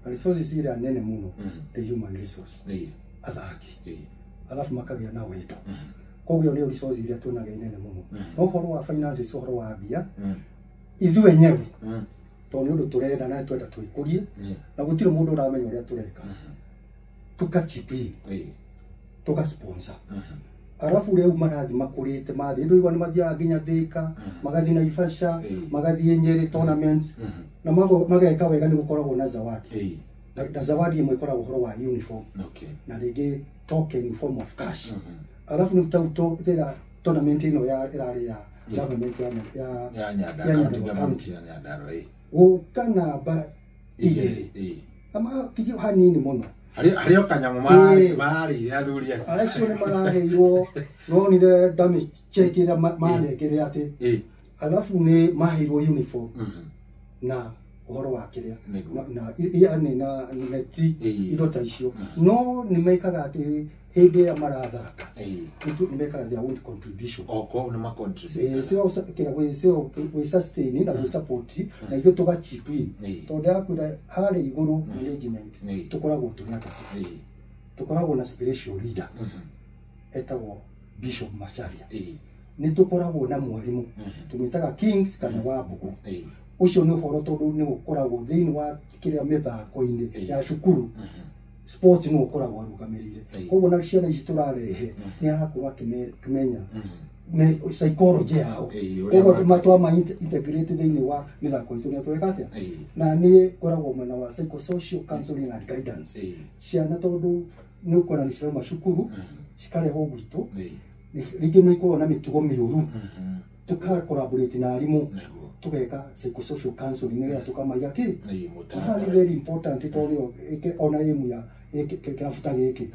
resources iria nene muno the human resource athaki alafu makagia na wendo kogyo ni resource iria tunaga nene muno no horo wa finances horo wa bia ithu enyewe to ni undu turenda na twenda twikurie na gutire mundu uramenya uria tureka tukachipi tuka sponsor alafu leo marathi makurite mathi ndu igwa ni mathia nginya Thika magathi na Ifasha magathi Nyeri tournaments na mageka wega ni gukoragwo na zawadi na zawadi imwe ikoragwo horo wa uniform na rege token in form of cash alafu ni tauto thera tournament ino ya irari ya government ya Nyandarua ukana ba igere ama kigio hanini muno Hari okanyamu mari athuri acio. Acio ni maraheirwo no ni the damage check ira manekere ati. Alafu ni mahirwo uniform. Na uhoro wa kiria na yani na neti indo ta icio. No ni mekaga ati hebe ya marathaka. Ni mekaga their own contribution. Oko ni ma contribute. We sustain na we support na ithu tugachipi. Tondu akwira hari iguru management tukoragwo tunyaka. Tukoragwo na spiritual leader. Etagwo Bishop Macharia. Ni tukoragwo na mwalimu. Tumitaga Kings kana wa Bugu. Ucio ni horo tondu ni gukoragwo thiini wa kiria mithako-ini ya cukuru. Sports no ukoragwo arugamirire. Koguo na ciana ici turarehe ni arakorwo akimenya me psychology yao. Koguo matwa ma integrate thiini wa mithako itu ni tweka atia. Na ni koragwo mwena wa psychosocial counseling and guidance. Ciana tondu ni ukora ni ciroma cukuru cikareho gwitu. Ringi ni ikorwo na mitugo miuru. Tuka collaborate na arimu. Tukeka psychosocial counseling ni tukamaiga ki ni very important tondu ona emu ya kirafuta giki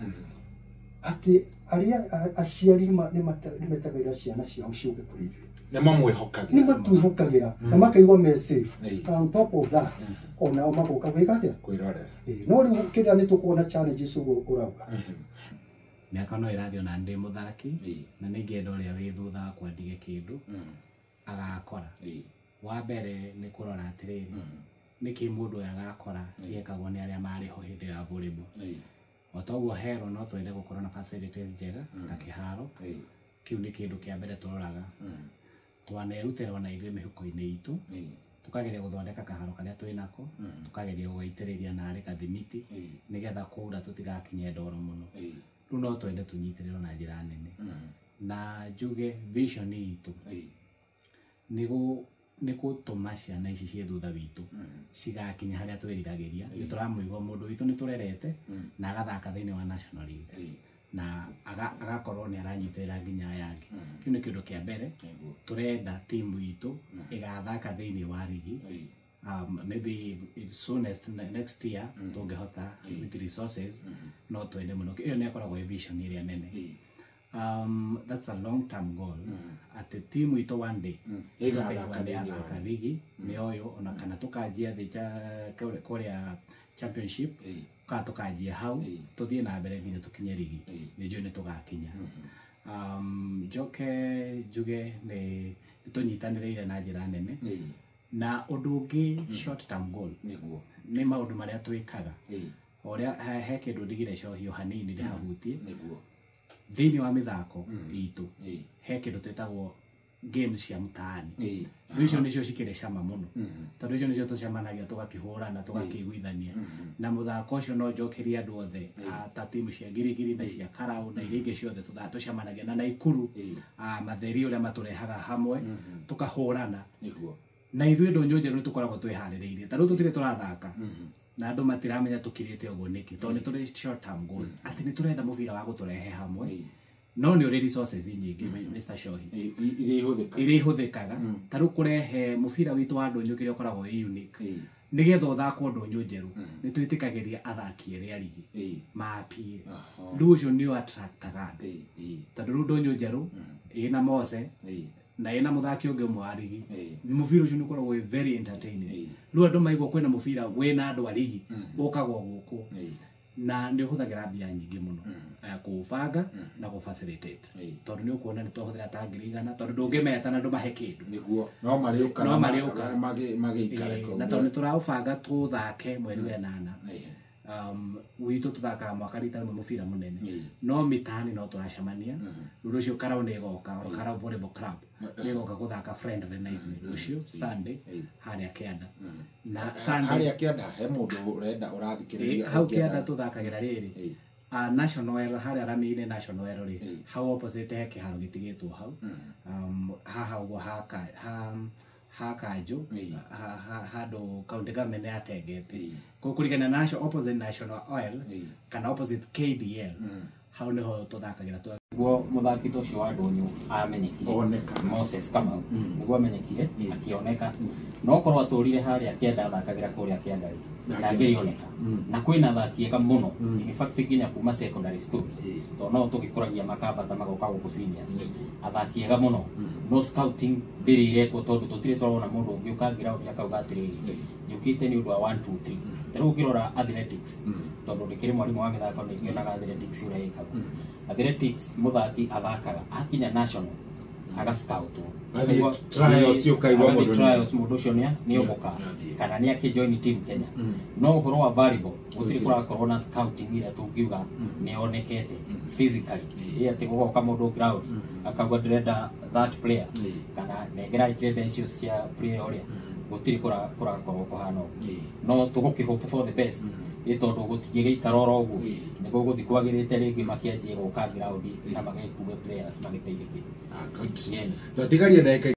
ati aria aciari ni metagira ciana ciao ciuke kuri ithu ni mamwihokagira ni matwihokagira na makaigwa me safe on top of that ona magoka gwika atia kwirorera no riu kiria ni tukuona challenges urauga miaka no irathio na ndi muthaki na ningienda uria wi thutha kwendia kindu agakora wa mbere ni kurora atiriri niki mundu agakora yekagwo ni aria mari ho hindi ya volleyball otoguo hero no twende gukorwo na facilities njega ta kiharo kiu ni kindu kia mbere turoraga twanerutera na ithuĩ mihuko-ini itu tukageria guthondeka kaharo karia twinako tukageria guitiriria na ari kathimiti nigetha kuura tutigakinye ndoro muno riu no twende tunyitirĩrwo na njĩra nene na njuge vision itu ni gutuma ciana ici cie thutha witu cigakinya haria twiriragĩria turamuigua mundu witu ni turerete na agathaka thiini wa national league na agakorwo ni aranyitirĩra nginya yangi kiu ni kindu kia mbere turenda timu itu igathaka thiini wa ligi maybe soonest next year tungehota with resources no twende muno iyo ni akoragwo vision iria nene that's a long term goal at the team ito one day igathaka ligi ni oyo ona kana tukanjia korea championship ka tukanjia hau tuthie na mbere nginya tukinye ligi ni njuge ni tugakinya njuge ni tunyitanĩrĩire na njĩra nene na undu ungi short term goal ni maundu maria twikaga oria he kindu ndigire cohio hanini ndihahutie thiini wa mithako itu he kindu twetagwo games cia mtaani icio nicio cikire cama muno tondu icio nicio tucemanagia tugakihurana tugakiguithania na muthako ucio no njokeria andu othe ta timu cia Girigiri na cia Karau na iringi ciothe tucemanagia na Naikuru matheri uria maturehaga hamwe tukahurana na ithuĩ ndonyo njeru tukoragwo twiharĩrĩirie ta rĩu tutire turathaka na andu matiramenya tukirite uguo niki tondu turi short term goals ati ni turenda mubira wa guturehe hamwe no ni uri resources nyingi Mr. Shohi iri ihuthikaga ta rĩu kurehe mubira witu wa ndonyo kiria ukoragwo unique nigetha uthakwo ndonyo njeru ni twitikagiria athaki eri a ligi mapire ndu ucio ni attractaga tondu rĩu ndonyo njeru ina Mose na ina muthaki ungi umwe wa ligi mubira ucio ni ukoragwo very entertaining riu andu maigwa kwina mubira wina andu a ligi ukagwo guku na nĩ ũhũthagĩra mbia nyingĩ mũno kũbanga na gũfacilitate tondũ nĩ ũkuona nĩ tũhũthĩra ta ngiri igana tondũ ndũngĩmeta na ndũmahe kĩndũ nĩguo no marĩũka magĩikare na tondũ nĩ tũraũbanga tũthake mweri wa 8 witũ tũthakaga mwaka rita rĩmwe mũbira mũnene no mĩtaani no tũracemania rũrũ ũcio Karau nĩ ĩgoka o Karau Volleyball Club nĩ ĩgoka gũthaka friendly na ithuĩ ũcio Sunday harĩa Kĩanda na Sunday harĩa Kĩanda he mũndũ ũrenda ũrathikĩrĩria hau Kĩanda tũthakagĩra rĩrĩ national harĩa Rami-inĩ national rĩ hau opposite he kĩharo gĩtigĩtwo hau haha ũguo ha Kanjũ handũ county government yatengete kũringana na opposite National Oil kana opposite KDL hau niho tũthakagĩra guo muthaki ũcio wa Ndũnyũ amenyekire Moses Kamau nĩguo amenyekire akioneka no korwo atũrire harĩa Kĩanda athakagĩra kũrĩa Kĩanda na ngĩrioneka na kwĩna athaki ega mũno in fact nginya kuma secondary schools to no tũgĩkũragia makambata magoka gũkũ seniors athaki ega mũno no scouting ndĩrĩire ko tondũ tũtirĩ tũrona mũndũ ũngĩ ũkangira ũrĩa akauga atĩrĩrĩ njũkĩte nĩ ũndũ wa 1 2 3 tarĩu ũkĩrora athletics tondũ ndĩkĩrĩ mwarimũ wa mĩthako nĩ ngĩonaga athletics ũrĩa ĩkagwo athletics muthaki athakaga akinya national aga scout trials mũndũ ũcio nĩ ũgoka kana nĩ akĩjoin team Kenya no ũhoro wa volleyball gũtirĩ kũrakorwo na scouting ĩrĩa tũngiuga nĩ onekete physically atĩ gũgoka mũndũ ground akauga ndĩrenda that player kana nengera credentials cia player ũrĩa gũtirĩ kũrakorwo kũhana no tũgũkĩhope for the best tondũ gũtigĩgĩikara oro ũguo nĩguo gũthiĩ kwagĩrĩte rĩngĩ makĩanjie gũka ground na magĩkuue players magĩteithĩke good. Tũtigarie ndagĩka